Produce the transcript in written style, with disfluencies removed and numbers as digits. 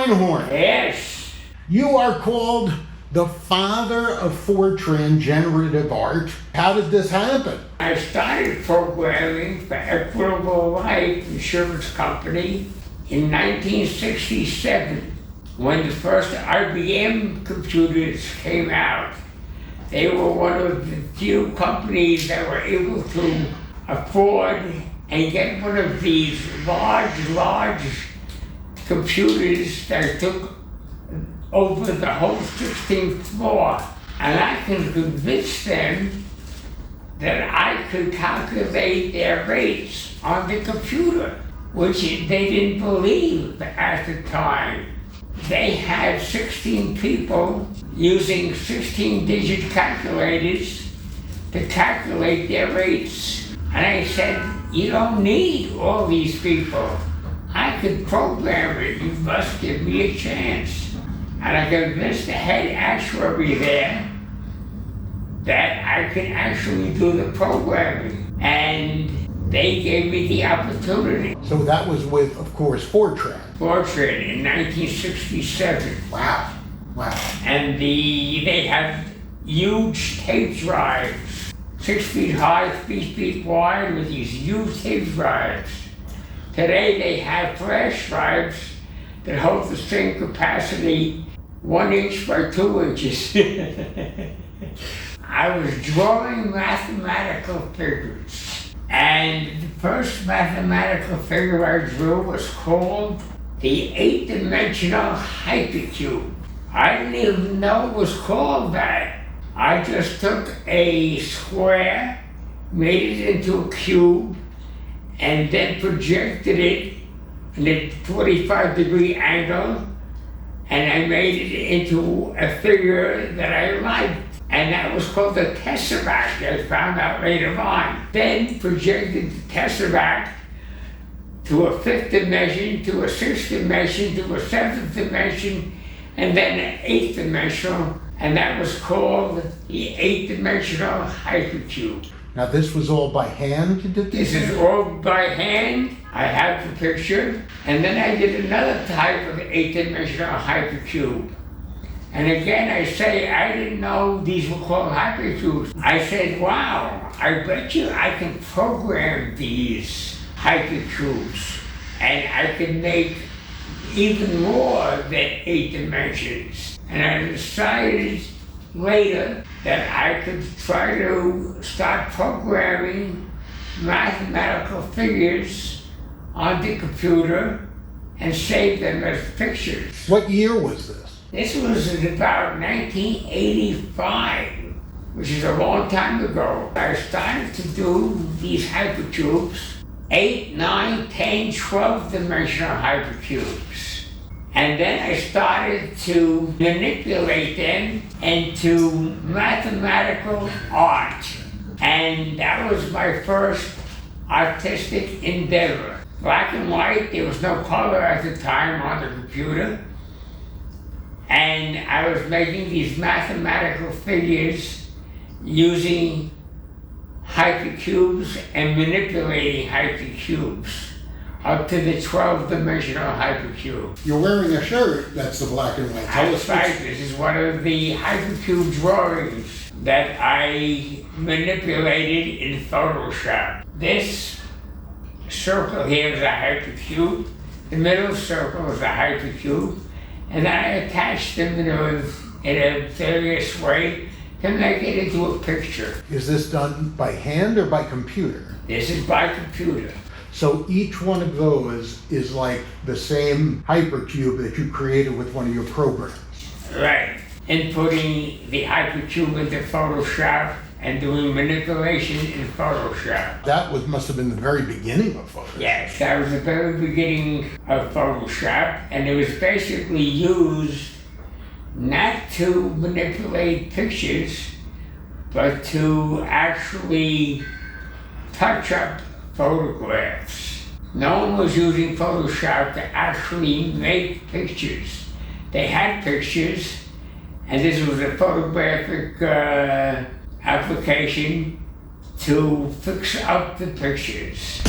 Einhorn. Yes. You are called the father of Fortran generative art. How did this happen? I started programming for Equitable Life Insurance Company in 1967 when the first IBM computers came out. They were one of the few companies that were able to afford and get one of these large computers that took over the whole 16th floor. And I could convince them that I could calculate their rates on the computer, which they didn't believe at the time. They had 16 people using 16-digit calculators to calculate their rates. And I said, you don't need all these people. I could program it, you must give me a chance. And I convinced the head actuary there that I could actually do the programming. And they gave me the opportunity. So that was with, of course, Fortran. Fortran in 1967. Wow. And they had huge tape drives, 6 feet high, 3 feet wide, with these huge tape drives. Today they have flash drives that hold the same capacity, 1 inch by 2 inches. I was drawing mathematical figures. And the first mathematical figure I drew was called the 8-dimensional hypercube. I didn't even know it was called that. I just took a square, made it into a cube, and then projected it in a 45-degree angle, and I made it into a figure that I liked. And that was called the tesseract, I found out later on. Then projected the tesseract to a 5th dimension, to a 6th dimension, to a 7th dimension, and then an 8th dimensional, and that was called the 8-dimensional hypercube. Now this was all by hand you did this? This is all by hand. I have the picture. And then I did another type of 8-dimensional hypercube. And again, I say, I didn't know these were called hypercubes. I said, wow, I bet you I can program these hypercubes. And I can make even more than 8 dimensions. And I decided later that I could try to start programming mathematical figures on the computer and save them as pictures. What year was this? This was about 1985, which is a long time ago. I started to do these hypercubes, 8, 9, 10, 12-dimensional hypercubes. And then I started to manipulate them into mathematical art. And that was my first artistic endeavor. Black and white, there was no color at the time on the computer. And I was making these mathematical figures using hypercubes and manipulating hypercubes up to the 12-dimensional hypercube. You're wearing a shirt that's the black and white. That's right. This is one of the hypercube drawings that I manipulated in Photoshop. This circle here is a hypercube. The middle circle is a hypercube. And then I attached them in a various way to make it into a picture. Is this done by hand or by computer? This is by computer. So each one of those is like the same hypercube that you created with one of your programs. Right. Inputting the hypercube into Photoshop and doing manipulation in Photoshop. That must have been the very beginning of Photoshop. Yes, that was the very beginning of Photoshop, and it was basically used not to manipulate pictures, but to actually touch up photographs. No one was using Photoshop to actually make pictures. They had pictures, and this was a photographic application to fix up the pictures.